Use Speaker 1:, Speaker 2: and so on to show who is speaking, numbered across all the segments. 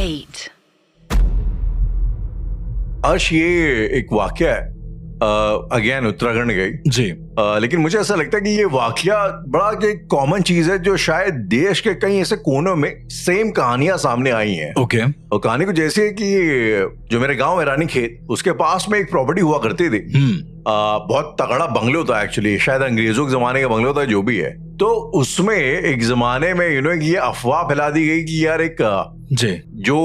Speaker 1: 8.
Speaker 2: अर्श, ये एक वाकया है अगेन उत्तराखंड गई
Speaker 3: जी।
Speaker 2: लेकिन मुझे ऐसा लगता है कि ये वाकया बड़ा एक कॉमन चीज है जो शायद देश के कई ऐसे कोनों में सेम कहानियां सामने आई हैं।
Speaker 3: ओके।
Speaker 2: और कहानी कुछ ऐसी है कि जो मेरे गांव है रानीखेत, उसके पास में एक प्रॉपर्टी हुआ करती थी। बहुत तगड़ा बंगले होता है, एक्चुअली शायद अंग्रेजों के जमाने का बंगले होता है, जो भी है। तो उसमें एक जमाने में ये अफवाह फैला दी गई कि यार एक
Speaker 3: जी,
Speaker 2: जो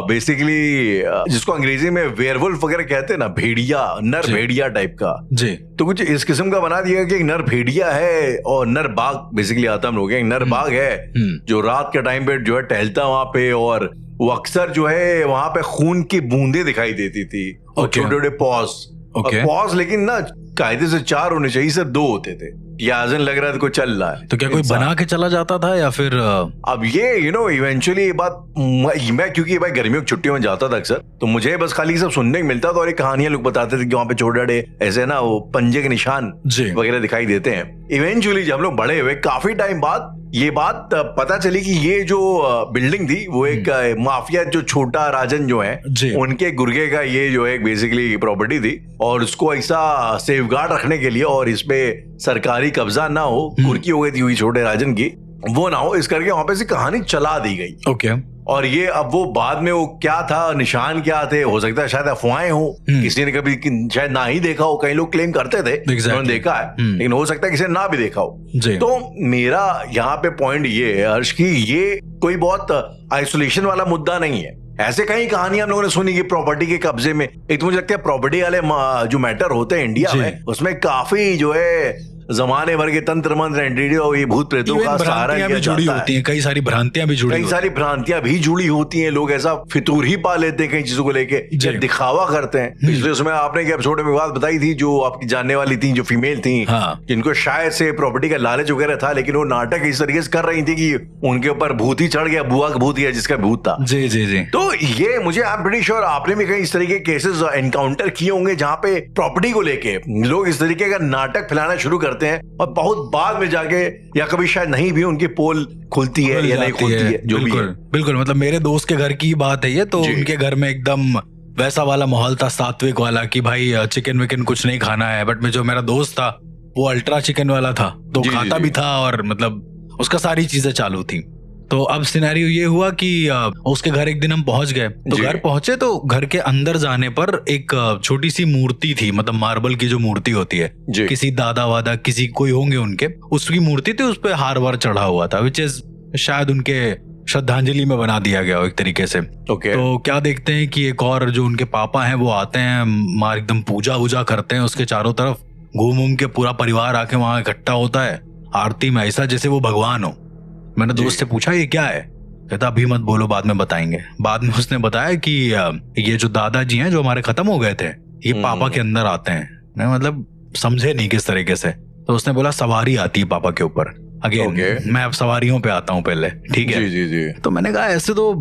Speaker 2: बेसिकली जिसको अंग्रेजी में वेयरवुल्फ वगैरह कहते हैं ना, भेड़िया, नर भेड़िया टाइप का
Speaker 3: जी,
Speaker 2: तो कुछ इस किस्म का बना दिया कि एक नर भेड़िया है और नर बाघ, बेसिकली आता हम लोग एक नर बाघ है जो रात के टाइम पे जो है टहलता वहां पे, और वो अक्सर जो है वहां पे खून की बूंदे दिखाई देती थी और छोटे छोटे पॉज, लेकिन ना कायदे से 4 होने चाहिए, सिर्फ 2 होते थे। याजन लग रहा था कोई चल रहा है।
Speaker 3: तो क्या कोई बना के चला जाता था या फिर
Speaker 2: अब ये इवेंचुअली ये बात मैं क्योंकि भाई गर्मियों की छुट्टियों में जाता था अक्सर, तो मुझे बस खाली सब सुनने को मिलता था और एक कहानियां लोग बताते थे कि वहां पे छोटे ऐसे ना वो पंजे के निशान वगैरह दिखाई देते हैं। इवेंचुअली जब हम लोग बड़े हुए काफी टाइम बाद ये बात पता चली कि ये जो बिल्डिंग थी वो एक माफिया जो छोटा राजन जो है उनके गुर्गे का ये जो है बेसिकली प्रॉपर्टी थी, और उसको ऐसा सेफगार्ड रखने के लिए और इसपे सरकारी कब्जा ना हो, कुर्की हो गई थी हुई छोटे राजन की, वो ना हो, इस करके वहां पे से कहानी चला दी गई।
Speaker 3: ओके।
Speaker 2: और ये अब वो बाद में वो क्या था, निशान क्या थे, हो सकता है शायद अफवाहें हो, किसी ने कभी शायद ना ही देखा हो, कई लोग क्लेम करते थे उन्होंने देखा है, लेकिन हो सकता है किसी ने ना भी देखा हो। तो मेरा यहाँ पे पॉइंट ये है हर्ष की, ये कोई बहुत आइसोलेशन वाला मुद्दा नहीं है। ऐसे कई कहानियां हम लोगों ने सुनी कि प्रॉपर्टी के कब्जे में, एक तो मुझे लगता है प्रॉपर्टी वाले जो मैटर होते हैं इंडिया में, उसमें काफी जो है जमाने भर के तंत्र मंत्र एंटिटी और ये भूत प्रेतों का सहारा लिया जाता है।
Speaker 3: कई सारी भ्रांतियां भी जुड़ी
Speaker 2: होती हैं। लोग ऐसा फितूर ही पा लेते हैं कई चीजों को लेके, दिखावा करते हैं। पिछले उसमें आपने क्या छोटे में बात बताई थी, जो आपकी जानने वाली थी, जो फीमेल थी, जिनको शायद से प्रॉपर्टी का लालच वगैरह था, लेकिन वो नाटक इस तरीके से कर रही थी कि उनके ऊपर भूत ही चढ़ गया, बुआ का भूत या जिसका भूत था।
Speaker 3: जी जी जी।
Speaker 2: तो ये मुझे आई एम प्रीटी श्योर आपने भी कई इस तरीके के केसेस एनकाउंटर किए होंगे जहां पे प्रॉपर्टी को लेके लोग इस तरीके का नाटक फैलाना शुरू करते हैं और बहुत बाद में जाके, या कभी शायद नहीं भी, उनकी पोल खुलती है या नहीं खुलती है, जो भी है।
Speaker 3: बिल्कुल, मतलब मेरे दोस्त के घर की बात है ये, तो उनके घर में एकदम वैसा वाला माहौल था, सात्विक वाला, कि भाई चिकन विकन कुछ नहीं खाना है। बट में जो मेरा दोस्त था वो अल्ट्रा चिकन वाला था, तो खाता भी था और मतलब उसका सारी चीजें चालू थी। तो अब सिनेरियो ये हुआ कि उसके घर एक दिन हम पहुंच गए, तो घर पहुंचे तो घर के अंदर जाने पर एक छोटी सी मूर्ति थी, मतलब मार्बल की जो मूर्ति होती है, किसी दादा वादा किसी कोई होंगे उनके, उसकी मूर्ति थी, उस पे हार वार चढ़ा हुआ था, विच इज शायद उनके श्रद्धांजलि में बना दिया गया एक तरीके से। तो क्या देखते हैं कि एक और जो उनके पापा हैं वो आते हैं, मार एकदम पूजा वूजा करते हैं, उसके चारों तरफ घूम के पूरा परिवार आके वहां इकट्ठा होता है आरती में, ऐसा जैसे वो भगवान हो। मैंने दोस्त से पूछा ये क्या है, कहता अभी मत बोलो, बाद में बताएंगे। बाद में उसने बताया कि ये जो दादाजी हैं जो हमारे खत्म हो गए थे, ये पापा के अंदर आते हैं। मैं मतलब समझे नहीं किस तरीके से, तो उसने बोला सवारी आती है पापा के ऊपर। अगेन मैं अब सवारियों पे आता हूँ पहले, ठीक है।
Speaker 2: जी।
Speaker 3: तो मैंने कहा ऐसे तो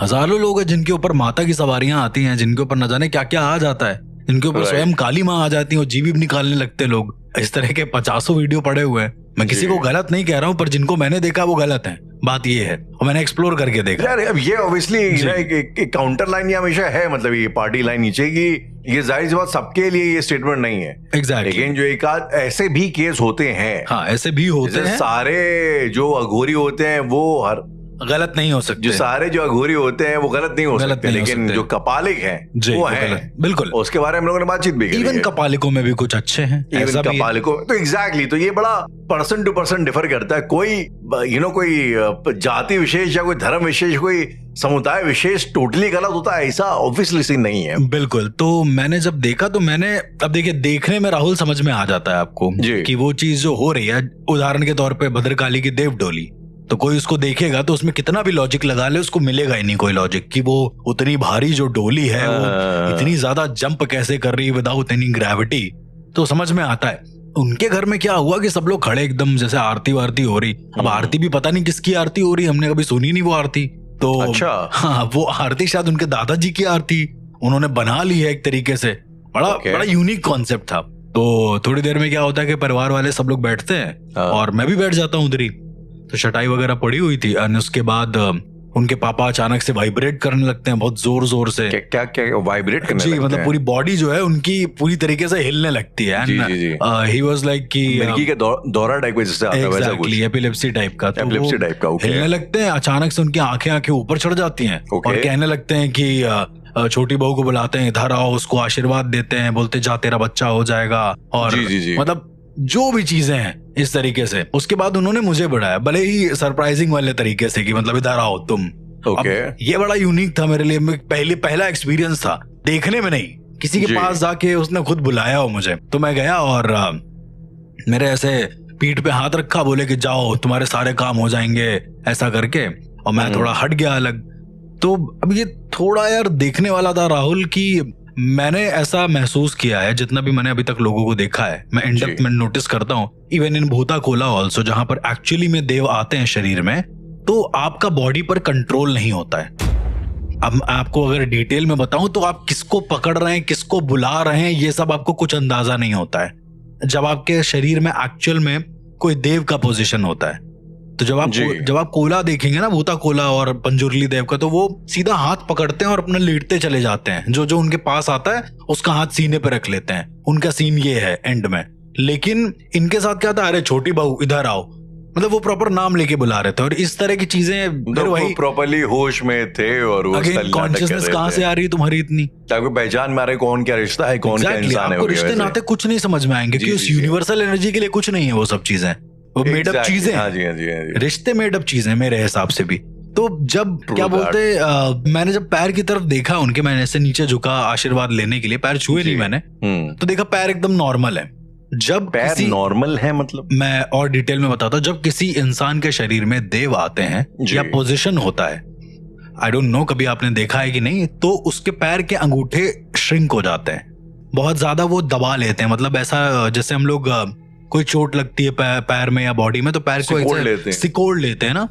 Speaker 3: हजारों लोग हैं जिनके ऊपर माता की सवारियां आती हैं, जिनके ऊपर न जाने क्या क्या आ जाता है, जिनके ऊपर स्वयं काली माँ आ जाती है और जीभ निकालने लगते लोग। इस तरह के 50 वीडियो पड़े हुए हैं। मैं किसी को गलत नहीं कह रहा हूँ, पर जिनको मैंने देखा वो गलत है, बात ये है, और मैंने एक्सप्लोर करके देखा।
Speaker 2: यार अब ये ऑब्वियसली एक काउंटर लाइन ये हमेशा है, मतलब ये पार्टी लाइन नीचे की, ये जाहिर सी बात सबके लिए ये स्टेटमेंट नहीं है।
Speaker 3: एग्जैक्टली।
Speaker 2: लेकिन जो एक आध ऐसे भी केस होते हैं,
Speaker 3: हाँ ऐसे भी होते हैं,
Speaker 2: सारे जो अघोरी होते हैं वो हर
Speaker 3: गलत नहीं हो सकते,
Speaker 2: जो सारे जो अघोरी होते हैं वो गलत नहीं हो सकते, लेकिन जो कपालिक हैं वो हैं।
Speaker 3: बिल्कुल,
Speaker 2: उसके बारे में हम लोगों ने बातचीत भी की।
Speaker 3: इवन कपालिकों में भी कुछ अच्छे हैं,
Speaker 2: इवन कपालिकों तो एग्जैक्टली। तो ये बड़ा पर्सन टू पर्सन डिफर करता है। कोई कोई जाति विशेष या कोई धर्म विशेष, कोई समुदाय विशेष टोटली गलत होता है, ऐसा ऑब्वियसली सीन नहीं है।
Speaker 3: बिल्कुल। तो मैंने जब देखा तो मैंने, अब देखिए देखने में राहुल समझ में आ जाता है आपको कि वो चीज जो हो रही है, उदाहरण के तौर पे भद्रकाली की देव डोली, तो कोई उसको देखेगा तो उसमें कितना भी लॉजिक लगा ले उसको मिलेगा ही नहीं कोई लॉजिक, कि वो उतनी भारी जो डोली है वो इतनी ज्यादा जंप कैसे कर रही है विदाउट एनी ग्रेविटी। तो समझ में आता है। उनके घर में क्या हुआ कि सब लोग खड़े एकदम जैसे आरती वारती हो रही। अब आरती भी पता नहीं किसकी आरती हो रही, हमने कभी सुनी नहीं वो आरती। तो
Speaker 2: अच्छा,
Speaker 3: हाँ वो आरती शायद उनके दादाजी की आरती उन्होंने बना ली है एक तरीके से। बड़ा यूनिक कॉन्सेप्ट था। तो थोड़ी देर में क्या होता है कि परिवार वाले सब लोग बैठते हैं और मैं भी बैठ जाता हूँ उधर ही। तो शटाई वगैरह पड़ी हुई थी और उसके बाद उनके पापा अचानक से वाइब्रेट करने लगते हैं बहुत जोर जोर से।
Speaker 2: क्या क्या वाइब्रेट करने
Speaker 3: जी,
Speaker 2: लगते
Speaker 3: मतलब
Speaker 2: हैं?
Speaker 3: पूरी बॉडी जो है उनकी पूरी तरीके से हिलने लगती है।
Speaker 2: जी, जी, जी।
Speaker 3: ही वाज लाइक कि
Speaker 2: मिर्गी के दौरा टाइप जैसे आता है वैसा कुछ।
Speaker 3: एपिलेप्सी टाइप का। तो
Speaker 2: एपिलेप्सी टाइप का, ओके।
Speaker 3: हिलने लगते हैं, अचानक से उनकी आंखें ऊपर चढ़ जाती हैं
Speaker 2: ओके।
Speaker 3: और कहने लगते हैं कि छोटी बहू को बुलाते हैं, इधर आओ, उसको आशीर्वाद देते हैं, बोलते जा तेरा बच्चा हो जाएगा। और
Speaker 2: जी, जी, जी।
Speaker 3: मतलब जो भी चीजें हैं इस तरीके से। उसके बाद उन्होंने मुझे बुलाया, भले ही सरप्राइजिंग वाले तरीके से कि मतलब इधर आओ तुम।
Speaker 2: ओके।
Speaker 3: अब ये बड़ा यूनिक था मेरे लिए, पहला एक्सपीरियंस था, देखने में नहीं, किसी के पास जाके उसने खुद बुलाया हो मुझे। तो मैं गया और मेरे ऐसे पीठ पे हाथ रखा, बोले कि जाओ तुम्हारे सारे काम हो जाएंगे, ऐसा करके। और मैं थोड़ा हट गया अलग। तो अब ये थोड़ा यार देखने वाला था राहुल, कि मैंने ऐसा महसूस किया है जितना भी मैंने अभी तक लोगों को देखा है, मैं इंडेप्थ में नोटिस करता हूँ, इवन इन भूता कोला ऑल्सो, जहां पर एक्चुअली में देव आते हैं शरीर में, तो आपका बॉडी पर कंट्रोल नहीं होता है। अब आपको अगर डिटेल में बताऊं तो आप किसको पकड़ रहे हैं, किसको बुला रहे हैं, ये सब आपको कुछ अंदाजा नहीं होता है जब आपके शरीर में एक्चुअल में कोई देव का पोजीशन होता है। तो जब आप कोला देखेंगे ना, भूता कोला और पंजुर्ली देव का, तो वो सीधा हाथ पकड़ते हैं और अपने लेटते चले जाते हैं। जो जो उनके पास आता है उसका हाथ सीने पे रख लेते हैं। उनका सीन ये है एंड में। लेकिन इनके साथ क्या था, अरे छोटी बहू इधर आओ, मतलब वो प्रॉपर नाम लेके बुला रहे थे और इस तरह की चीजें।
Speaker 2: तो वही प्रॉपरली होश में थे और वो
Speaker 3: कॉन्शियसनेस कहाँ से आ रही है तुम्हारी इतनी,
Speaker 2: ताकि पहचान में आ रही कौन क्या रिश्ता है, कौन क्या इंसान है।
Speaker 3: आपको रिश्ते नाते कुछ नहीं समझ में आएंगे, क्योंकि उस यूनिवर्सल एनर्जी के लिए कुछ नहीं है वो सब चीजें, वो मेड अप चीजें हैं। रिश्ते मेड अप चीजें मेरे हिसाब से भी। तो जब क्या बोलते, मैंने जब पैर की तरफ देखा उनके, मैंने ऐसे नीचे झुका आशीर्वाद लेने के लिए, पैर छुए नहीं मैंने, तो देखा पैर एकदम नॉर्मल है। जब
Speaker 2: पैर नॉर्मल है, मतलब
Speaker 3: मैं और डिटेल में बताता हूँ, जब किसी इंसान के शरीर में देव आते हैं या पोजीशन होता है, आई डोंट नो कभी आपने देखा है कि नहीं, तो उसके पैर के अंगूठे श्रिंक हो जाते हैं, बहुत ज्यादा वो दबा लेते हैं। मतलब ऐसा जैसे हम लोग कोई चोट लगती है पैर में या बॉडी में, तो पैर को सिकोड़ लेते हैं ना,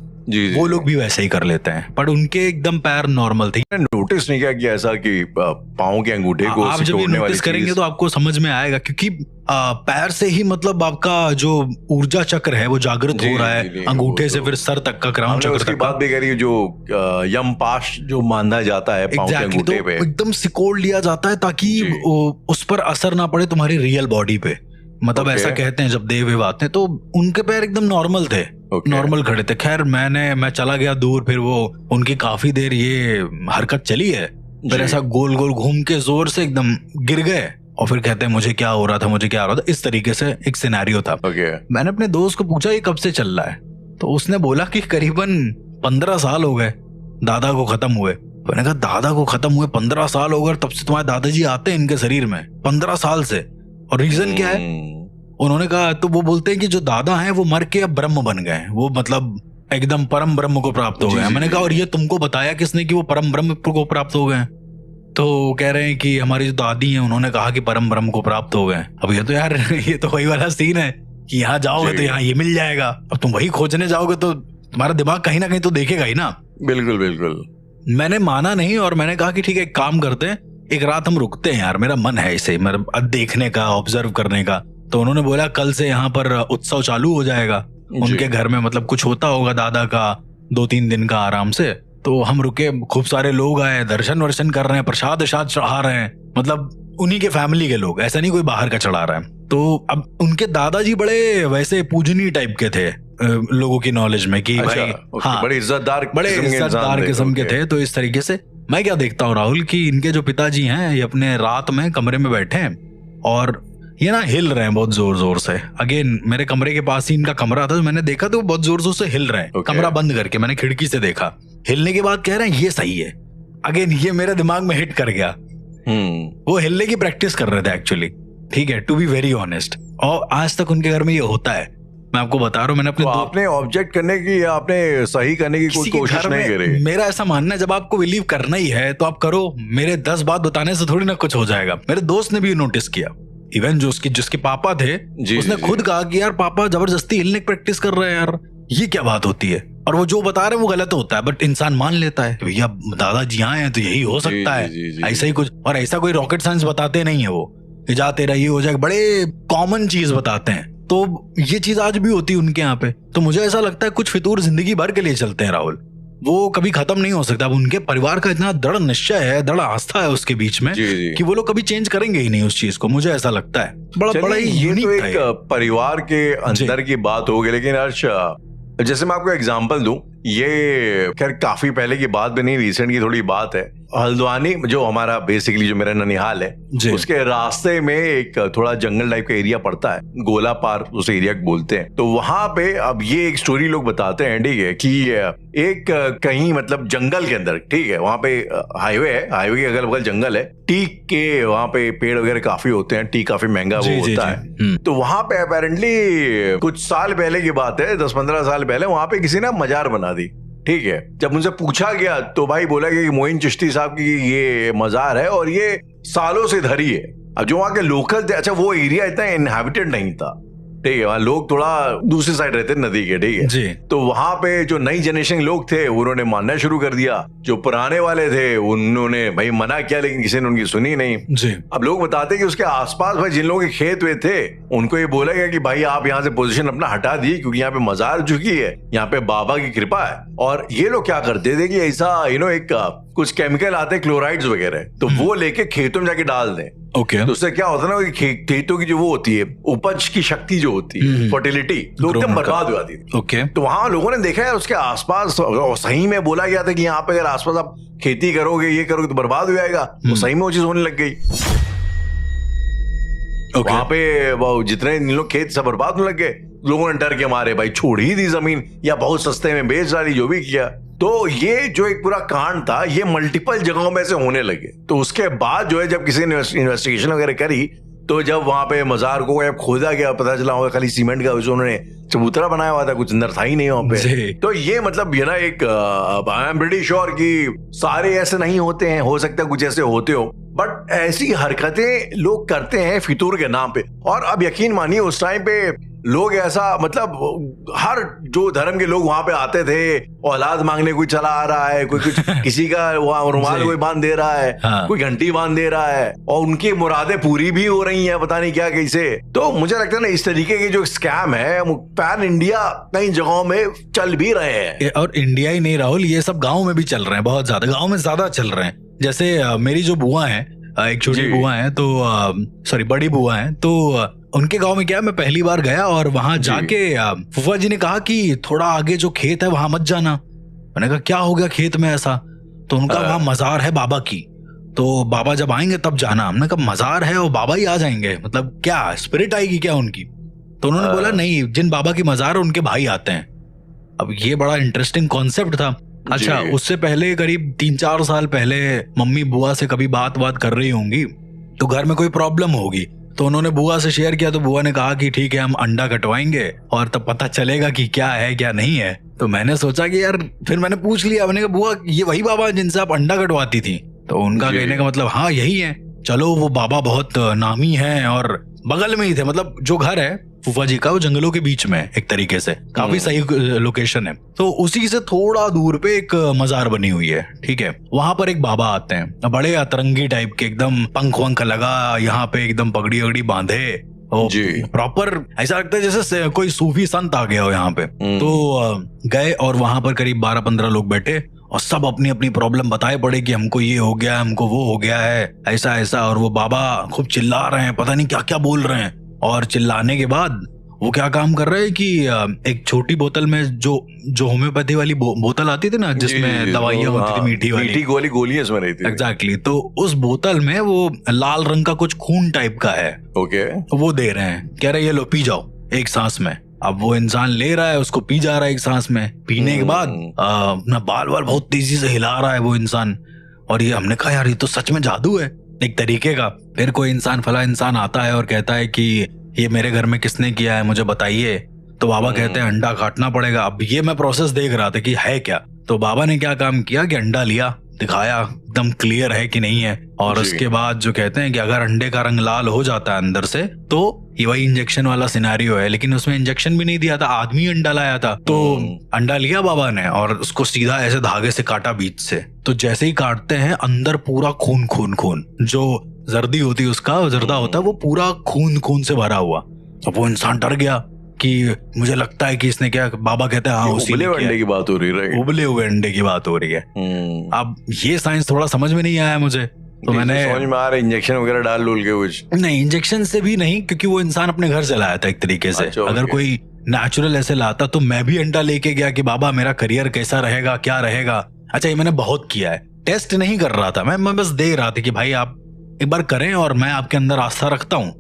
Speaker 3: वो लोग भी वैसे ही कर लेते हैं, पर उनके एकदम पैर नॉर्मल थे।
Speaker 2: नोटिस नहीं किया ऐसा कि पाँव के अंगूठे को
Speaker 3: आप जब नोटिस करेंगे तो आपको समझ में आएगा, क्योंकि पैर से ही मतलब आपका जो ऊर्जा चक्र है वो जागृत हो रहा है, अंगूठे से फिर सर तक का क्राउन चक्र तक।
Speaker 2: बात भी करी, जो यम पाश जो बांधा जाता है पाँव के अंगूठे पे,
Speaker 3: एकदम सिकोड़ लिया जाता है ताकि उस पर असर ना पड़े तुम्हारी रियल बॉडी पे। मतलब ऐसा कहते हैं जब देव आते हैं, तो उनके पैर एकदम नॉर्मल थे, नॉर्मल खड़े थे। खैर मैं चला गया दूर, फिर वो उनकी काफी देर ये हरकत चली है, फिर ऐसा गोल गोल घूम के जोर से एकदम गिर गए और फिर कहते हैं मुझे क्या हो रहा था, इस तरीके से एक सिनेरियो था। मैंने अपने दोस्त को पूछा ये कब से चल रहा है, तो उसने बोला कि करीबन 15 साल हो गए दादा को खत्म हुए। मैंने कहा दादा को खत्म हुए 15 साल हो गए, तब से तुम्हारे दादाजी आते हैं इनके शरीर में 15 साल से, और रीजन क्या है? उन्होंने कहा, तो वो बोलते हैं कि जो दादा हैं वो मर के अब ब्रह्म बन गए, वो मतलब एकदम परम ब्रह्म को प्राप्त हो गए। मैंने कहा और ये तुमको बताया किसने कि वो परम ब्रह्म को प्राप्त हो गए? तो कह रहे हैं कि हमारी जो दादी हैं उन्होंने कहा कि परम ब्रह्म को प्राप्त हो गए। अब ये तो यार ये तो वही वाला सीन है कि यहाँ जाओगे तो यहाँ ये मिल जाएगा, अब तुम वही खोजने जाओगे तो तुम्हारा दिमाग कहीं ना कहीं तो देखेगा ही ना।
Speaker 2: बिल्कुल बिल्कुल।
Speaker 3: मैंने माना नहीं और मैंने कहा कि ठीक है एक काम करते हैं, एक रात हम रुकते हैं यार, मेरा मन है इसे देखने का, ऑब्जर्व करने का। तो उन्होंने बोला कल से यहाँ पर उत्सव चालू हो जाएगा उनके घर में, मतलब कुछ होता होगा दादा का 2-3 दिन का आराम से। तो हम रुके, खूब सारे लोग आए, दर्शन वर्शन कर रहे हैं, प्रसाद चढ़ा रहे हैं, मतलब उन्हीं के फैमिली के लोग, ऐसा नहीं कोई बाहर का चढ़ा रहा है। तो अब उनके दादाजी बड़े वैसे पूजनीय टाइप के थे लोगों की नॉलेज में कि भाई हाँ
Speaker 2: बड़े इज्जतदार
Speaker 3: किस्म के थे। तो इस तरीके से मैं क्या देखता हूँ राहुल कि इनके जो पिताजी हैं ये अपने रात में कमरे में बैठे हैं और ये ना हिल रहे हैं बहुत जोर जोर से। अगेन मेरे कमरे के पास ही इनका कमरा था, तो मैंने देखा तो वो बहुत जोर जोर से हिल रहे हैं। कमरा बंद करके मैंने खिड़की से देखा, हिलने के बाद कह रहे हैं ये सही है। अगेन ये मेरे दिमाग में हिट कर गया। वो हिलने की प्रैक्टिस कर रहे थे एक्चुअली, ठीक है, टू बी वेरी ऑनेस्ट। और आज तक उनके घर में ये होता है, मैं आपको बता रहा हूँ। मैंने अपने
Speaker 2: आपने ऑब्जेक्ट करने की या आपने सही करने की कोई कोशिश नहीं करी?
Speaker 3: मेरा ऐसा मानना है जब आपको बिलीव करना ही है तो आप करो, मेरे 10 बात बताने से थोड़ी ना कुछ हो जाएगा। मेरे दोस्त ने भी नोटिस किया, इवन जो जिसके पापा थे उसने खुद कहा कि यार पापा जबरदस्ती हिलने की प्रैक्टिस कर रहे हैं यार, ये क्या बात होती है। और वो जो बता रहे हैं वो गलत होता है, बट इंसान मान लेता है भैया दादाजी यहाँ हैं तो यही हो सकता है, ऐसा ही कुछ। और ऐसा कोई रॉकेट साइंस बताते नहीं है वो, जा तेरा ये हो जाएगा, बड़े कॉमन चीज बताते हैं। तो ये चीज आज भी होती है उनके यहाँ पे। तो मुझे ऐसा लगता है कुछ फितूर जिंदगी भर के लिए चलते हैं राहुल, वो कभी खत्म नहीं हो सकता। अब उनके परिवार का इतना दृढ़ निश्चय है, दृढ़ आस्था है उसके बीच में कि वो लोग कभी चेंज करेंगे ही नहीं उस चीज को, मुझे ऐसा लगता है। बड़ा ही
Speaker 2: ये तो
Speaker 3: यूनिक
Speaker 2: एक परिवार के अंदर की बात होगी। लेकिन हर्ष, जैसे मैं आपको एग्जांपल दूं, ये खैर काफी पहले की बात भी नहीं, रिसेंट की थोड़ी बात है। हल्द्वानी जो हमारा बेसिकली जो मेरा ननिहाल है, उसके रास्ते में एक थोड़ा जंगल टाइप का एरिया पड़ता है, गोला पार उस एरिया को बोलते हैं। तो वहां पे अब ये एक स्टोरी लोग बताते हैं, ठीक है, कि एक कहीं मतलब जंगल के अंदर, ठीक है, वहां पे हाईवे है, हाईवे के अगल बगल जंगल है, टीक के वहां पे पेड़ वगैरह काफी होते हैं, टीक काफी महंगा वो होता है। तो वहां पे अपेरेंटली कुछ साल पहले की बात है, 10-15 साल पहले, वहां पे किसी ने मजार बना दी, ठीक है। जब मुझसे पूछा गया तो भाई बोला कि मोइन चिश्ती साहब की ये मजार है और ये सालों से धरी है। अब जो वहां के लोकल थे, अच्छा वो एरिया इतना इनहैबिटेड नहीं था, ठीक है, वहां लोग थोड़ा दूसरी साइड रहते नदी के, ठीक है जी। तो वहां पे जो नई जनरेशन लोग थे उन्होंने मानना शुरू कर दिया, जो पुराने वाले थे उन्होंने भाई मना किया, लेकिन किसी ने उनकी सुनी नहीं जी। अब लोग बताते हैं कि उसके आसपास भाई जिन लोगों के खेत हुए थे उनको ये बोला गया कि भाई आप यहाँ से पोजीशन अपना हटा दी, क्योंकि यहाँ पे मजार चुकी है, यहाँ पे बाबा की कृपा है। और ये लोग क्या करते थे कि ऐसा एक कुछ केमिकल आते हैं, क्लोराइड्स वगैरह, तो वो लेके खेतों में जाके डाल दें। तो उससे क्या होता है ना कि खेतों की जो वो होती है, उपज की शक्ति जो होती है, फर्टिलिटी, तो एकदम बर्बाद हो जाती थी। तो वहां लोगों ने देखा है उसके आसपास, सही में बोला गया था कि यहाँ पे अगर आसपास आप खेती करोगे, ये करोगे तो बर्बाद हो जाएगा। तो सही में वो चीज होने लग गई। वहां पे जितने लोग खेत सब बर्बाद होने लग गए। लोगों ने डर के मारे भाई छोड़ ही दी जमीन, या बहुत सस्ते में बेच डाली, जो भी किया। तो ये जो एक पूरा कांड था, ये मल्टीपल जगहों में से होने लगे। तो उसके बाद जो है जब किसी ने इन्वेस्टिगेशन वगैरह करी, तो जब वहां पे मजार को खोदा गया, पता चला होगा खाली सीमेंट का उन्होंने चबूतरा बनाया हुआ था, कुछ अंदर था ही नहीं वहां पे। तो ये मतलब ये ना एक आई एम प्रीटी श्योर कि सारे ऐसे नहीं होते हैं, हो सकता है कुछ ऐसे होते हो, बट ऐसी हरकतें लोग करते हैं फितूर के नाम पे। और अब यकीन मानिए उस टाइम पे लोग ऐसा मतलब हर जो धर्म के लोग वहां पे आते थे, औलाद मांगने कोई चला आ रहा है, कोई कुछ किसी का वहां रुमाल कोई बांध दे रहा है, कोई घंटी बांध दे रहा है, और उनकी मुरादें पूरी भी हो रही हैं, पता नहीं क्या कैसे। तो मुझे लगता है ना इस तरीके के जो स्कैम है पैन इंडिया कई जगहों में चल भी रहे हैं।
Speaker 3: और इंडिया ही नहीं राहुल, ये सब गाँव में भी चल रहे हैं, बहुत ज्यादा गाँव में ज्यादा चल रहे हैं। जैसे मेरी जो बुआ है, एक छोटी बुआ है, तो सॉरी बड़ी बुआ है, तो उनके गांव में क्या है, मैं पहली बार गया और वहां जाके फूफा जी ने कहा कि थोड़ा आगे जो खेत है वहां मत जाना। मैंने कहा क्या हो गया खेत में ऐसा? तो उनका वहां मजार है बाबा की, तो बाबा जब आएंगे तब जाना। हमने कहा मजार है और बाबा ही आ जाएंगे, मतलब क्या स्पिरिट आएगी क्या उनकी? तो उन्होंने बोला नहीं, जिन बाबा की मजार है उनके भाई आते हैं। अब ये बड़ा इंटरेस्टिंग कॉन्सेप्ट था। अच्छा, उससे पहले करीब 3-4 साल पहले मम्मी बुआ से कभी बात कर रही होंगी, तो घर में कोई प्रॉब्लम होगी, तो उन्होंने बुआ से शेयर किया। तो बुआ ने कहा कि ठीक है हम अंडा कटवाएंगे और तब पता चलेगा कि क्या है क्या नहीं है। तो मैंने सोचा कि यार, फिर मैंने पूछ लिया, मैंने कहा बुआ ये वही बाबा जिनसे आप अंडा कटवाती थी? तो उनका कहने का मतलब हाँ यही है। चलो, वो बाबा बहुत नामी है और बगल में ही थे, मतलब जो घर है फूफा जी का वो जंगलों के बीच में एक तरीके से, काफी सही लोकेशन है। तो उसी से थोड़ा दूर पे एक मजार बनी हुई है, ठीक है। वहां पर एक बाबा आते हैं, बड़े अतरंगी टाइप के, एकदम पंख वंख लगा, यहाँ पे एकदम पगड़ी वगड़ी बांधे, प्रॉपर ऐसा लगता है जैसे कोई सूफी संत आ गया हो यहाँ पे। तो गए और वहां पर करीब 12-15 लोग बैठे और सब अपनी अपनी प्रॉब्लम बताए पड़े कि हमको ये हो गया, हमको वो हो गया है, ऐसा ऐसा। और वो बाबा खूब चिल्ला रहे हैं, पता नहीं क्या क्या बोल रहे हैं। और चिल्लाने के बाद वो क्या काम कर रहे हैं कि एक छोटी बोतल में जो होम्योपैथी वाली बोतल आती थी ना, जिसमें दवाइयां होती थी, मीठी वाली
Speaker 2: गोलियां इसमें रहती थी।
Speaker 3: एग्जैक्टली। तो उस बोतल में वो लाल रंग का कुछ खून टाइप का है, वो दे रहे हैं, कह रहे ये लो पी जाओ एक सांस में। अब वो इंसान ले रहा है, उसको पी जा रहा है एक सांस में। पीने के बाद अपना बाल बहुत तेजी से हिला रहा है वो इंसान। और ये हमने कहा यार ये तो सच में जादू है एक तरीके का। फिर कोई फला इंसान आता है और कहता है कि ये मेरे घर में किसने किया है, मुझे बताइए। तो बाबा कहते हैं अंडा काटना पड़ेगा। अब ये मैं प्रोसेस देख रहा था कि है क्या। तो बाबा ने क्या काम किया कि अंडा लिया, दिखाया एकदम क्लियर है कि नहीं है। और उसके बाद जो कहते हैं कि अगर अंडे का रंग लाल हो जाता है अंदर से, तो ये वही इंजेक्शन वाला सिनेरियो है। लेकिन उसमें इंजेक्शन भी नहीं दिया था, आदमी अंडा लाया था। तो अंडा लिया बाबा ने और उसको सीधा ऐसे धागे से काटा बीच से। तो जैसे ही काटते हैं अंदर पूरा खून खून खून, जो जर्दी होती है उसका जर्दा होता है, वो पूरा खून खून से भरा हुआ। अब वो इंसान डर गया, कि मुझे लगता है कि इसने क्या, बाबा कहते हैं हाँ उसी ने
Speaker 2: उबले हुए
Speaker 3: किया
Speaker 2: अंडे की बात हो रही है, राइट?
Speaker 3: उबले हुए अंडे की बात हो रही है। अब ये साइंस थोड़ा समझ में नहीं आया मुझे, तो मैंने
Speaker 2: समझ में आ रहा है इंजेक्शन वगैरह डाल डूल के कुछ
Speaker 3: नहीं, इंजेक्शन से भी नहीं, क्योंकि वो इंसान अपने घर से लाया था एक तरीके से।
Speaker 2: अच्छा,
Speaker 3: अगर
Speaker 2: ओके।
Speaker 3: कोई नेचुरल ऐसे लाता तो मैं भी अंडा लेके गया कि बाबा मेरा करियर कैसा रहेगा, क्या रहेगा। अच्छा, ये मैंने बहुत किया है, टेस्ट नहीं कर रहा था मैं बस दे रहा था कि भाई आप एक बार करें और मैं आपके अंदर आस्था रखता हूँ।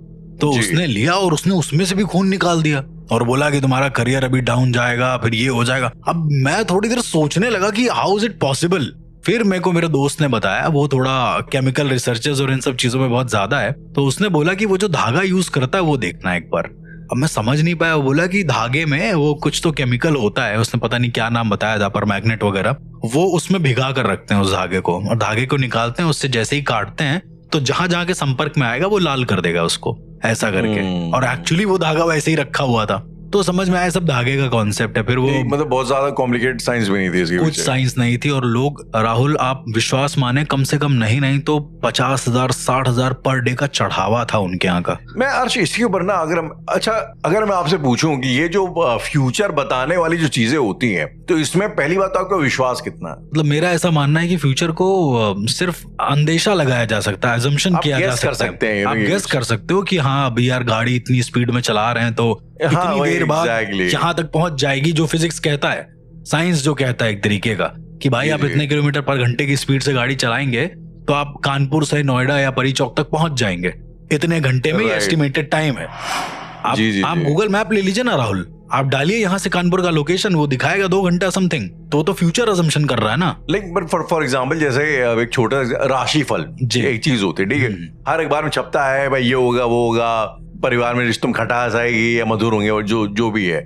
Speaker 3: तो
Speaker 2: जी।
Speaker 3: उसने लिया और उसने उसमें से भी खून निकाल दिया और बोला कि तुम्हारा करियर अभी डाउन जाएगा, फिर ये हो जाएगा। अब मैं थोड़ी देर सोचने लगा कि हाउ इज इट पॉसिबल। फिर मेरे को मेरे दोस्त ने बताया, वो थोड़ा केमिकल रिसर्चेस और इन सब चीजों में बहुत ज्यादा है, तो उसने बोला कि वो जो धागा यूज करता है वो देखना एक बार। अब मैं समझ नहीं पाया, वो बोला कि धागे में वो कुछ तो केमिकल होता है, उसने पता नहीं क्या नाम बताया था, पर मैग्नेट वगैरह, वो उसमें भिगा कर रखते हैं उस धागे को, और धागे को निकालते हैं, उससे जैसे ही काटते हैं तो जहां जहां के संपर्क में आएगा वो लाल कर देगा उसको, ऐसा करके। और एक्चुअली वो धागा वैसे ही रखा हुआ था, तो समझ में आया सब धागे का कॉन्सेप्ट है। फिर वो
Speaker 2: मतलब बहुत ज्यादा कॉम्प्लिकेटेड साइंस भी नहीं थी इसके
Speaker 3: कुछ
Speaker 2: पीछे।
Speaker 3: साइंस नहीं थी, और लोग, राहुल आप विश्वास माने, कम से कम नहीं तो 50,000 60,000 पर डे का चढ़ावा था उनके यहाँ का।
Speaker 2: मैं अर्श इसके ऊपर ना अगर मैं आपसे पूछूं कि ये जो फ्यूचर बताने वाली जो चीजें होती हैं, तो इसमें पहली बात तो आपका विश्वास कितना है?
Speaker 3: मतलब मेरा ऐसा मानना है कि फ्यूचर को सिर्फ अंदेशा लगाया जा सकता है, अजम्पशन
Speaker 2: आप
Speaker 3: किया जा
Speaker 2: guess कर
Speaker 3: सकता
Speaker 2: सकते
Speaker 3: है।
Speaker 2: हैं,
Speaker 3: आप
Speaker 2: ये
Speaker 3: गेस
Speaker 2: कुछ।
Speaker 3: कर सकते हो कि हाँ अभी यार गाड़ी इतनी स्पीड में चला रहे हैं तो
Speaker 2: हाँ,
Speaker 3: इतनी
Speaker 2: वही
Speaker 3: देर बाद
Speaker 2: exactly।
Speaker 3: यहाँ तक पहुंच जाएगी, जो फिजिक्स कहता है, साइंस जो कहता है एक तरीके का, कि भाई आप इतने किलोमीटर पर घंटे की स्पीड से गाड़ी चलाएंगे तो आप कानपुर से नोएडा या परी चौक तक पहुंच जाएंगे इतने घंटे में,
Speaker 2: Right।
Speaker 3: एस्टिमेटेड टाइम है। आप गूगल मैप ले लीजिए ना राहुल, आप डालिए यहाँ से कानपुर का लोकेशन, वो दिखाएगा 2 घंटा समथिंग, तो फ्यूचर अजम्पशन कर रहा है ना।
Speaker 2: लाइक बट फॉर एग्जांपल जैसे एक छोटा राशिफल
Speaker 3: जी।
Speaker 2: एक चीज होती है, ठीक है, हर अखबार में छपता है भाई ये होगा वो होगा, परिवार में रिश्तों में खटास आएगी या मधुर होंगे, और जो भी है।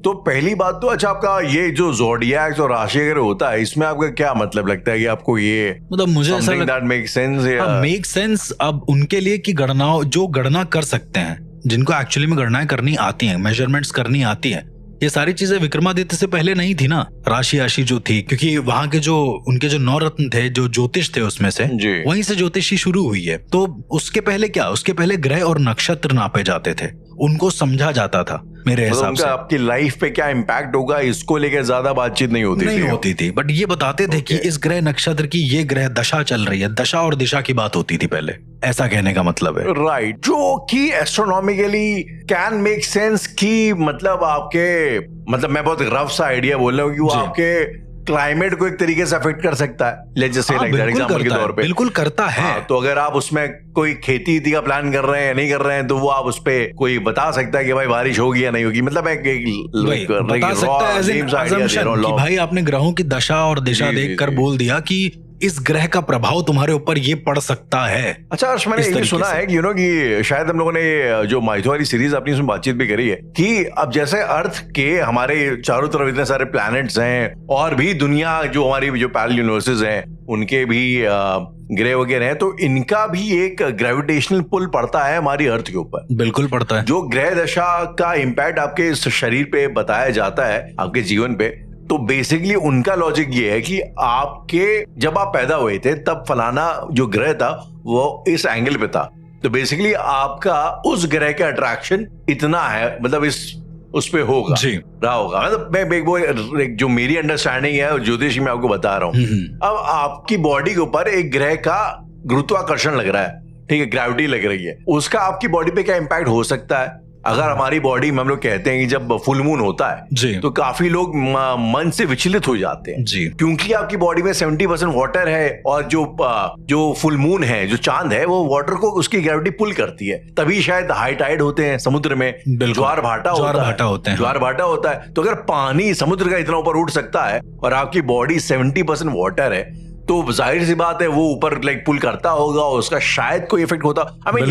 Speaker 2: तो पहली बात तो अच्छा, आपका ये जो ज़ोडिएक और राशि अगर होता है, इसमें आपका क्या मतलब लगता है कि आपको ये
Speaker 3: मतलब मुझे ऐसा
Speaker 2: that makes sense या
Speaker 3: मेक सेंस अब उनके लिए कि जो गणना कर सकते हैं, जिनको एक्चुअली में गणनाएं करनी आती हैं, मेजरमेंट्स करनी आती हैं, ये सारी चीजें विक्रमादित्य से पहले नहीं थी ना। राशि आशी जो थी, क्योंकि वहां के जो उनके जो 9 रत्न थे, जो ज्योतिष थे उसमें से,
Speaker 2: जी।
Speaker 3: वहीं से ज्योतिषी शुरू हुई है। तो उसके पहले क्या, उसके पहले ग्रह और नक्षत्र नापे जाते थे, उनको समझा जाता था मेरे
Speaker 2: मतलब
Speaker 3: हिसाब
Speaker 2: उनका
Speaker 3: से।
Speaker 2: आपकी लाइफ पे क्या इम्पैक्ट होगा इसको लेकर ज्यादा बातचीत नहीं होती थी।
Speaker 3: बट ये बताते थे कि इस ग्रह नक्षत्र की ये ग्रह दशा चल रही है, दशा और दिशा की बात होती थी पहले, ऐसा कहने का मतलब है।
Speaker 2: राइट, जो कि एस्ट्रोनॉमिकली कैन मेक सेंस की मतलब आपके, मतलब मैं बहुत रफ सा आइडिया बोल रहा हूँ कि वो आपके क्लाइमेट को एक तरीके से अफेक्ट कर सकता है, let's just say like that, example के तौर पे
Speaker 3: बिल्कुल करता है।
Speaker 2: तो अगर आप उसमें कोई खेती का प्लान कर रहे हैं नहीं कर रहे हैं, तो वो आप उस पे कोई बता सकता है कि भाई बारिश होगी या नहीं होगी, मतलब
Speaker 3: बता सकता है as in assumption कि भाई आपने ग्रहों की दशा और दिशा देखकर बोल दिया कि इस ग्रह का प्रभाव तुम्हारे ऊपर ये पड़ सकता है।
Speaker 2: अच्छा अर्श, मैंने ये सुना है कि कि शायद हम लोगों ने जो माइथो वाली सीरीज अपनी उसमें बातचीत भी करी है कि अब जैसे अर्थ के हमारे चारों तरफ इतने सारे प्लैनेट्स हैं, और भी दुनिया जो हमारी जो पैरेलल यूनिवर्सेस हैं उनके भी ग्रह वगैरह हैं, तो इनका भी एक ग्रेविटेशनल पुल पड़ता है हमारी अर्थ के ऊपर।
Speaker 3: बिल्कुल पड़ता है।
Speaker 2: जो ग्रह दशा का इम्पैक्ट आपके शरीर पे बताया जाता है, आपके जीवन पे, तो बेसिकली उनका लॉजिक ये है कि आपके जब आप पैदा हुए थे तब फलाना जो ग्रह था वो इस एंगल पे था, तो बेसिकली आपका उस ग्रह का अट्रैक्शन इतना है, मतलब उस पे होगा
Speaker 3: जी
Speaker 2: रहा होगा। मतलब मैं जो मेरी अंडरस्टैंडिंग है ज्योतिष में आपको बता रहा हूँ। अब आपकी बॉडी के ऊपर एक ग्रह का गुरुत्वाकर्षण लग रहा है, ठीक है, ग्रेविटी लग रही है, उसका आपकी बॉडी पे क्या इम्पैक्ट हो सकता है? अगर हमारी बॉडी में हम लोग कहते हैं कि जब फुल मून होता है तो काफी लोग मन से विचलित हो जाते हैं
Speaker 3: जी,
Speaker 2: क्योंकि आपकी बॉडी में 70% वाटर है, और जो फुल मून है, जो चांद है, वो वाटर को उसकी ग्रेविटी पुल करती है, तभी शायद हाई टाइड होते हैं समुद्र में, ज्वार भाटा होता है। तो अगर पानी समुद्र का इतना ऊपर उठ सकता है और आपकी बॉडी 70% वाटर है, तो जाहिर सी बात है वो ऊपर पुल करता होगा, उसका शायद कोई इफेक्ट होता।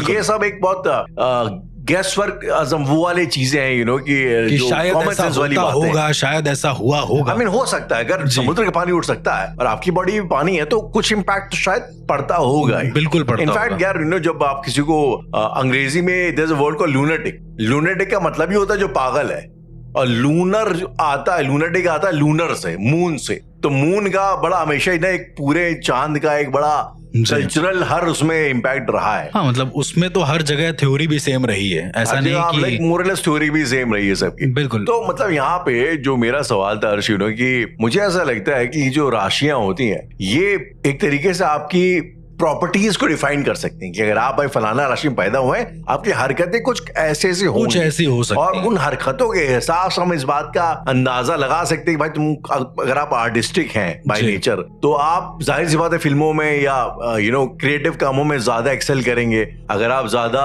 Speaker 2: ये सब एक बहुत गैस वर्क वो वाले चीजें हैं कि जो
Speaker 3: शायद ऐसा होता होगा, शायद ऐसा हुआ होगा।
Speaker 2: हो सकता है, अगर समुद्र का पानी उठ सकता है और आपकी बॉडी में पानी है तो कुछ इम्पैक्ट शायद पड़ता होगा,
Speaker 3: बिल्कुल पड़ता होगा।
Speaker 2: इनफैक्ट यार जब आप किसी को अंग्रेजी में there is a word called lunatic का मतलब ही होता है जो पागल है, और लूनेटिक आता है लूनर से, मून से। तो मून का बड़ा हमेशा ही ना एक पूरे चांद का एक बड़ा कल्चरल हर उसमें इम्पैक्ट रहा है।
Speaker 3: हाँ, मतलब उसमें तो हर जगह थ्योरी भी सेम रही है, ऐसा नहीं कि
Speaker 2: मोरलेस थ्योरी भी सेम रही है सबकी।
Speaker 3: बिल्कुल।
Speaker 2: तो मतलब यहाँ पे जो मेरा सवाल था अर्शिनो, कि मुझे ऐसा लगता है कि जो राशियां होती हैं ये एक तरीके से आपकी प्रॉपर्टीज को डिफाइन कर सकते हैं कि अगर आप भाई फलाना राशि में पैदा हुए हैं, आपकी हरकतें कुछ ऐसी
Speaker 3: हो सकती
Speaker 2: और उन हरकतों के एहसास हम इस बात का अंदाजा लगा सकते हैं कि भाई तुम अगर आप आर्टिस्टिक हैं बाय नेचर, तो आप जाहिर सी बात है फिल्मों में या क्रिएटिव कामों में ज्यादा एक्सेल करेंगे। अगर आप ज्यादा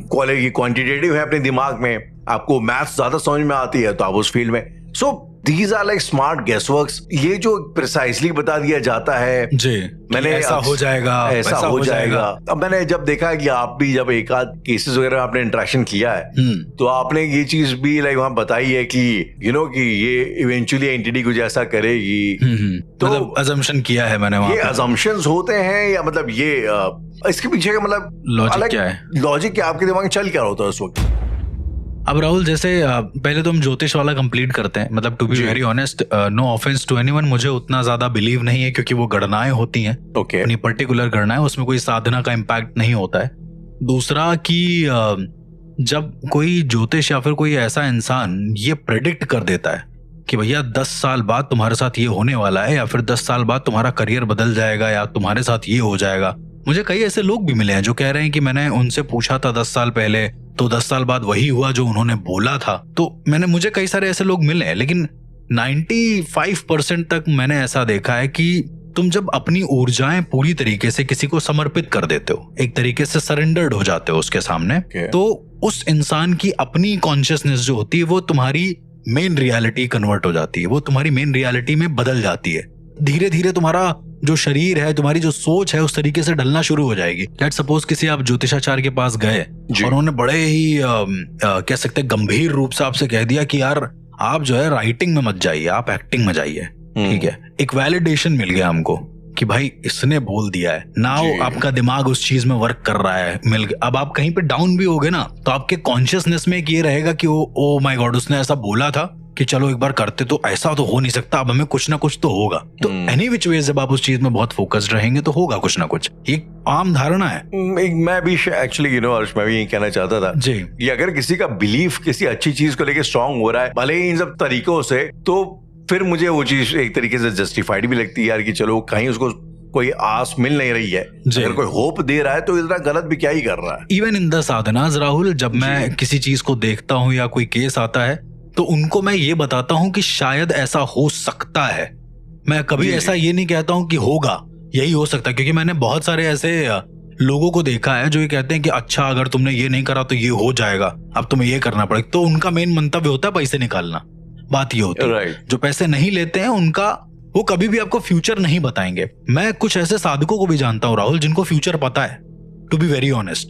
Speaker 2: क्वांटिटेटिव है अपने दिमाग में, आपको मैथ्स ज्यादा समझ में आती है, तो आप उस फील्ड में। सो these are like smart guessworks। ये जो प्रिसाइसली बता दिया जाता है
Speaker 3: जी, मैंने ऐसा हो जाएगा,
Speaker 2: ऐसा हो जाएगा। अब मैंने जब देखा कि आप भी जब एक आध केसेस वगैरह आपने इंटरेक्शन किया है, तो आपने ये चीज भी लाइक वहां बताई है कि कि ये इवेंचुअली एंटिटी कुछ ऐसा करेगी।
Speaker 3: तो मतलब अजम्पशन किया है मैंने वहां।
Speaker 2: ये अजम्पशंस होते हैं या मतलब ये इसके पीछे का मतलब
Speaker 3: लॉजिक क्या है?
Speaker 2: लॉजिक क्या आपके दिमाग में चल क्या होता है उस वक्त?
Speaker 3: अब राहुल, जैसे पहले तो हम ज्योतिष वाला कंप्लीट करते हैं। मतलब to be very honest, no offence to anyone, मुझे उतना ज्यादा बिलीव नहीं है, क्योंकि वो गणनाएं होती हैं। अपनी पर्टिकुलर गणनाएं, उसमें कोई साधना का इम्पैक्ट नहीं होता है। दूसरा कि जब कोई ज्योतिष या फिर कोई ऐसा इंसान ये प्रेडिक्ट कर देता है कि भैया 10 साल बाद तुम्हारे साथ ये होने वाला है, या फिर 10 साल बाद तुम्हारा करियर बदल जाएगा, या तुम्हारे साथ ये हो जाएगा। मुझे कई ऐसे लोग भी मिले हैं जो कह रहे हैं कि मैंने उनसे पूछा था 10 साल पहले, तो 10 साल बाद वही हुआ जो उन्होंने बोला था। तो मुझे कई सारे ऐसे लोग मिले हैं, लेकिन 95% तक मैंने ऐसा देखा है कि तुम जब अपनी ऊर्जाएं पूरी तरीके से किसी को समर्पित कर देते हो, एक तरीके से सरेंडर्ड हो जाते हो उसके सामने, तो उस इंसान की अपनी कॉन्शियसनेस जो होती है वो तुम्हारी मेन रियलिटी कन्वर्ट हो जाती है, वो तुम्हारी मेन रियलिटी में बदल जाती है। धीरे धीरे तुम्हारा जो शरीर है, तुम्हारी जो सोच है, उस तरीके से ढलना शुरू हो जाएगी। लेट्स सपोज किसी आप ज्योतिषाचार्य के पास गए और उन्होंने बड़े ही कह सकते हैं गंभीर रूप से आपसे कह दिया कि यार आप जो है राइटिंग में मत जाइए, आप एक्टिंग में जाइए। ठीक है, एक वैलिडेशन मिल गया हमको कि भाई इसने बोल दिया है, नाउ आपका दिमाग उस चीज में वर्क कर रहा है, मिल गया। अब आप कहीं पे डाउन भी होगे ना, तो आपके कॉन्शियसनेस में ये रहेगा कि ओ माय गॉड, उसने ऐसा बोला था कि चलो एक बार करते, तो ऐसा तो हो नहीं सकता, अब हमें कुछ ना कुछ तो होगा। तो एनी विच वे जब आप उस चीज में बहुत फोकस्ड रहेंगे तो होगा कुछ ना कुछ। ये आम धारणा है।
Speaker 2: मैं भी एक्चुअली अर्श, मैं भी यही कहना चाहता था
Speaker 3: जी,
Speaker 2: कि अगर किसी का बिलीफ किसी अच्छी चीज को लेकर स्ट्रांग हो रहा है, भले ही इन सब तरीकों से, तो फिर मुझे वो चीज एक तरीके से जस्टिफाइड भी लगती है यार, कि चलो कहीं उसको कोई आस मिल नहीं रही है, अगर कोई होप दे रहा है तो इतना गलत भी क्या ही कर रहा है।
Speaker 3: इवन इन द साधनास राहुल, जब मैं किसी चीज को देखता हूँ या कोई केस आता है, तो उनको मैं ये बताता हूं कि शायद ऐसा हो सकता है। मैं कभी ऐसा ये नहीं कहता हूं कि होगा, यही हो सकता है, क्योंकि मैंने बहुत सारे ऐसे लोगों को देखा है जो ये कहते हैं कि अच्छा अगर तुमने ये नहीं करा तो ये हो जाएगा, अब तुम्हें ये करना पड़ेगा। तो उनका मेन मंतव्य होता है पैसे निकालना। बात ये होती है जो पैसे नहीं लेते हैं उनका, वो कभी भी आपको फ्यूचर नहीं बताएंगे। मैं कुछ ऐसे साधकों को भी जानता हूं राहुल, जिनको फ्यूचर पता है, टू बी वेरी ऑनेस्ट,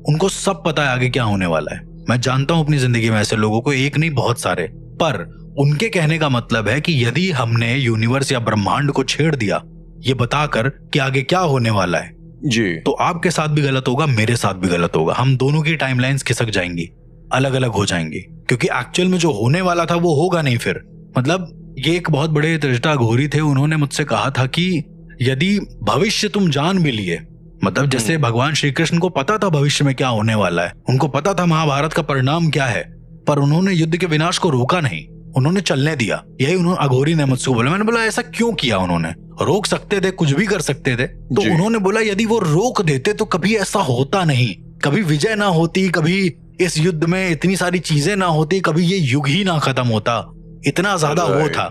Speaker 3: उनको सब पता है आगे क्या होने वाला है। मैं जानता हूं अपनी जिंदगी में ऐसे लोगों को, एक नहीं बहुत सारे। पर उनके कहने का मतलब है कि यदि हमने यूनिवर्स या ब्रह्मांड को छेड़ दिया ये बताकर कि आगे क्या होने वाला है
Speaker 2: जी,
Speaker 3: तो आपके साथ भी गलत होगा, मेरे साथ भी गलत होगा। हम दोनों की टाइमलाइंस खिसक जाएंगी, अलग अलग हो जाएंगी, क्योंकि एक्चुअल में जो होने वाला था वो होगा नहीं। फिर मतलब ये एक बहुत बड़े त्रिष्टा घोरी थे, उन्होंने मुझसे कहा था कि यदि भविष्य तुम जान भी लिए, मतलब जैसे भगवान श्री कृष्ण को पता था भविष्य में क्या होने वाला है, उनको पता था महाभारत का परिणाम क्या है, पर उन्होंने युद्ध के विनाश को रोका नहीं, उन्होंने चलने दिया। यही उन्होंने अघोरी ने मुझसे बोला। मैंने बोला ऐसा क्यों किया? उन्होंने रोक सकते थे, कुछ भी कर सकते थे। तो उन्होंने बोला यदि वो रोक देते तो कभी ऐसा होता नहीं, कभी विजय ना होती, कभी इस युद्ध में इतनी सारी चीजें ना होती, कभी ये युग ही ना खत्म होता, इतना ज्यादा वो था।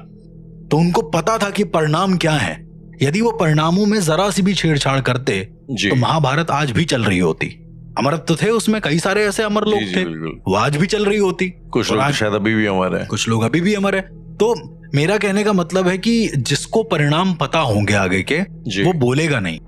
Speaker 3: तो उनको पता था कि परिणाम क्या है। यदि वो परिणामों में जरा सी भी छेड़छाड़ करते तो महाभारत आज भी चल रही होती। अमर तो थे उसमें, कई सारे ऐसे अमर लोग थे, वो आज भी चल रही होती।
Speaker 2: कुछ लोग शायद अभी भी अमर है,
Speaker 3: कुछ लोग अभी भी अमर है। तो मेरा कहने का मतलब है कि जिसको परिणाम पता होंगे आगे के, वो बोलेगा नहीं,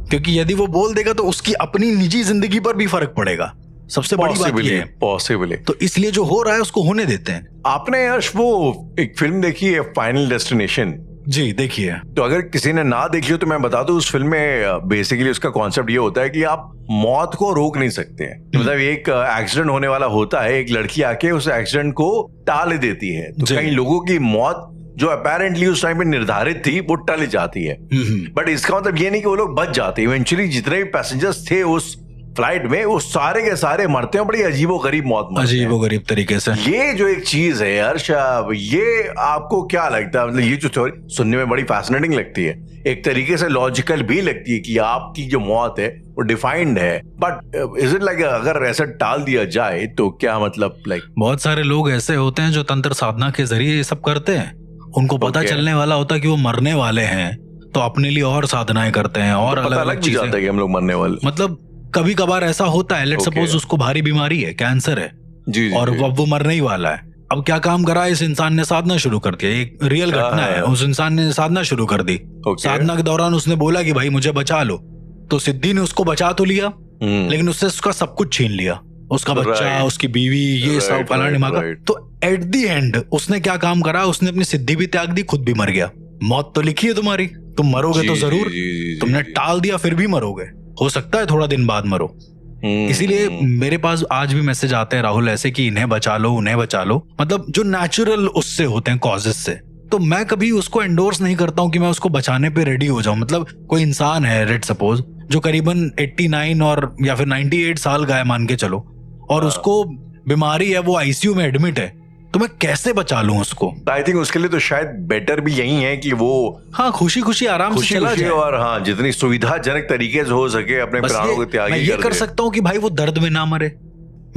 Speaker 3: क्योंकि यदि वो बोल देगा तो उसकी अपनी निजी जिंदगी पर भी फर्क पड़ेगा। सबसे बड़ी बात ये है,
Speaker 2: पॉसिबल है।
Speaker 3: तो इसलिए जो हो रहा है उसको होने देते हैं।
Speaker 2: आपने यश वो एक फिल्म देखी है फाइनल डेस्टिनेशन?
Speaker 3: जी देखिए।
Speaker 2: तो अगर किसी ने ना देखी हो तो मैं बता दूं, उस फिल्म में बेसिकली उसका कॉन्सेप्ट ये होता है कि आप मौत को रोक नहीं सकते हैं। मतलब एक एक्सीडेंट होने वाला होता है, एक लड़की आके उस एक्सीडेंट को टाल देती है, तो कई लोगों की मौत जो अपेरेंटली उस टाइम पे निर्धारित थी वो टल जाती है। बट इसका मतलब ये नहीं कि वो लोग बच जाते, इवेंचुअली जितने भी पैसेंजर्स थे उस फ्लाइट में वो सारे के सारे मरते हैं, बड़ी अजीबोगरीब मौत मरते हैं,
Speaker 3: अजीबोगरीब तरीके से।
Speaker 2: ये जो एक चीज है हर्ष, ये आपको क्या लगता है, मतलब ये जो थ्योरी सुनने में बड़ी फैसिनेटिंग लगती है, एक तरीके से लॉजिकल भी लगती है कि आपकी जो मौत है वो डिफाइंड है, बट इज इट लाइक अगर ऐसा टाल दिया जाए तो क्या मतलब लाइक
Speaker 3: बहुत सारे लोग ऐसे होते हैं जो तंत्र साधना के जरिए ये सब करते हैं, उनको पता चलने वाला होता है कि वो मरने वाले हैं तो अपने लिए और साधनाएं करते हैं और अलग अलग
Speaker 2: चीजें जाता है कि हम लोग मरने वाले,
Speaker 3: मतलब कभी कभार ऐसा होता है, लेट्स सपोज उसको भारी बीमारी है, कैंसर है,
Speaker 2: जी,
Speaker 3: और वो मरने ही वाला है। अब क्या काम करा, इस इंसान ने साधना शुरू कर दिया, एक रियल घटना है, उस इंसान ने साधना शुरू कर दी। साधना के दौरान उसने बोला कि भाई मुझे बचा लो, तो सिद्धि ने उसको बचा तो लिया, लेकिन उससे उसका सब कुछ छीन लिया, उसका बच्चा, उसकी बीवी, ये सब फलाने ढिमाका। तो एट दी एंड उसने क्या काम करा, उसने अपनी सिद्धि भी त्याग दी, खुद भी मर गया। मौत तो लिखी है तुम्हारी, तुम मरोगे तो जरूर, तुमने टाल दिया फिर भी मरोगे, हो सकता है थोड़ा दिन बाद मरो। इसीलिए मेरे पास आज भी मैसेज आते हैं राहुल ऐसे कि इन्हें बचा लो, उन्हें बचा लो, मतलब जो नेचुरल उससे होते हैं कॉजेस से। तो मैं कभी उसको एंडोर्स नहीं करता हूं कि मैं उसको बचाने पे रेडी हो जाऊं। मतलब कोई इंसान है लेट्स सपोज जो करीबन 89 और या फिर 98 साल का है मान के चलो, और उसको बीमारी है, वो आईसीयू में एडमिट है, तो मैं कैसे बचा लूं उसको?
Speaker 2: आई थिंक उसके लिए तो शायद बेटर भी यही है कि वो
Speaker 3: खुशी खुशी आराम से चला जाए,
Speaker 2: और जितनी सुविधाजनक तरीके से हो सके अपने प्राणों को त्याग कर दे।
Speaker 3: मैं ये कर सकता हूँ कि भाई वो दर्द में ना मरे,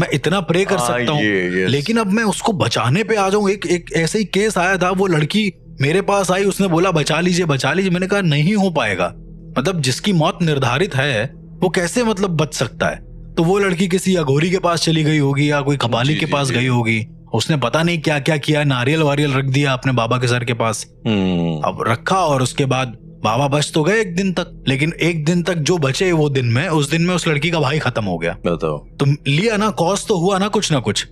Speaker 3: मैं इतना प्रे कर सकता हूँ, लेकिन अब मैं उसको बचाने पे आ जाऊं। एक ऐसे ही केस आया था, वो लड़की मेरे पास आई, उसने बोला बचा लीजिए बचा लीजिए, मैंने कहा नहीं हो पाएगा, मतलब जिसकी मौत निर्धारित है वो कैसे मतलब बच सकता है? तो वो लड़की किसी अघोरी के पास चली गई होगी या कोई कबाली के पास गई होगी, उसने पता नहीं क्या क्या किया, नारियल वारियल रख दिया अपने बाबा के सर के पास, अब रखा, और उसके बाद बाबा बच तो गए एक दिन तक, लेकिन एक दिन तक जो बचे वो दिन में, उस दिन में उस लड़की का भाई खत्म हो गया।
Speaker 2: बताओ,
Speaker 3: तुम लिया ना, कॉज तो हुआ ना कुछ,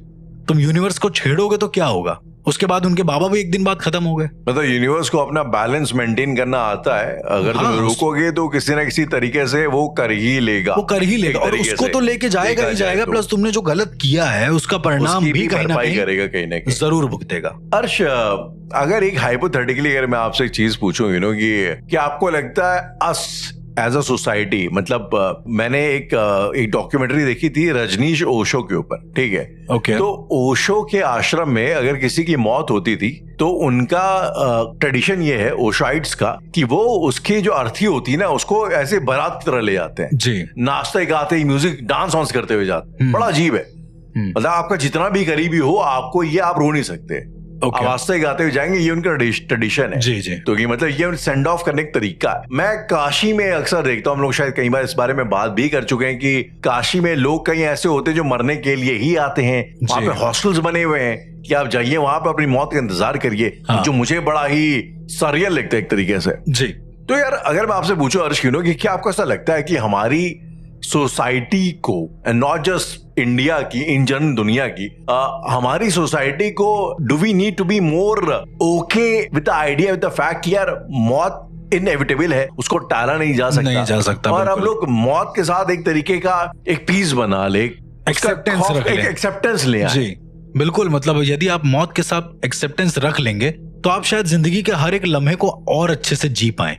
Speaker 3: तुम यूनिवर्स को छेड़ोगे तो क्या होगा? उसके बाद उनके बाबा भी एक दिन बाद खत्म हो गए।
Speaker 2: मतलब यूनिवर्स को अपना बैलेंस मेंटेन करना आता है, अगर तुम रुकोगे तो किसी ना किसी तरीके से वो कर ही लेगा,
Speaker 3: और उसको तो लेके जाएगा ही जाएगा, प्लस तुमने जो गलत किया है उसका परिणाम भी कहीं ना कहीं जरूर भुगतेगा।
Speaker 2: अर्श, अगर एक हाइपोथेटिकली अगर मैं आपसे एक चीज पूछूं, कि आपको लगता है अस एज अ सोसाइटी, मतलब मैंने एक डॉक्यूमेंट्री देखी थी रजनीश ओशो के ऊपर, ठीक है, तो ओशो के आश्रम में अगर किसी की मौत होती थी तो उनका ट्रेडिशन ये है ओशोइट्स का कि वो उसकी जो अर्थी होती है ना उसको ऐसे बारात की तरह ले जाते हैं जी, नाचते गाते म्यूजिक डांस वांस करते हुए जाते हैं। बड़ा अजीब है, मतलब आपका जितना भी करीबी हो आपको ये आप रो नहीं सकते, आवाज़ गाते हुए जाएंगे, ये उनका ट्रेडिशन है
Speaker 3: जी जी।
Speaker 2: तो ये मतलब ये सेंड ऑफ करने का तरीका है। मैं काशी में अक्सर देखता हूँ, हम लोग शायद कई बार इस बारे में बात भी कर चुके हैं कि काशी में लोग कई ऐसे होते हैं जो मरने के लिए ही आते हैं, वहां पे हॉस्टल्स बने हुए हैं कि आप जाइए वहां पे अपनी मौत का इंतजार करिए, जो मुझे बड़ा ही सरियल लगता है एक तरीके से जी। तो यार अगर मैं आपसे पूछूं अर्श कि क्या आपको ऐसा लगता है कि हमारी सोसाइटी को, नॉट जस्ट इंडिया की, इन जनरल दुनिया की, हमारी सोसाइटी को do we need to be more okay with the idea, with the fact कि यार मौत इनएविटेबल है, उसको टाला नहीं जा सकता, और हम लोग मौत के साथ एक तरीके का एक पीस बना ले, एक्सेप्टेंस ले
Speaker 3: जी। बिल्कुल, मतलब यदि आप मौत के साथ एक्सेप्टेंस रख लेंगे तो आप शायद जिंदगी के हर एक लम्हे को और अच्छे से जी पाएं।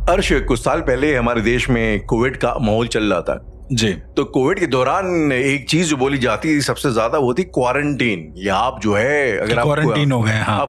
Speaker 2: अर्श, कुछ साल पहले हमारे देश में कोविड का माहौल चल रहा था जी, तो कोविड के दौरान एक चीज जो बोली जाती है सबसे ज्यादा वो थी क्वारंटीन, या आप जो है अगर आप
Speaker 3: क्वारंटीन हो गए, हाँ।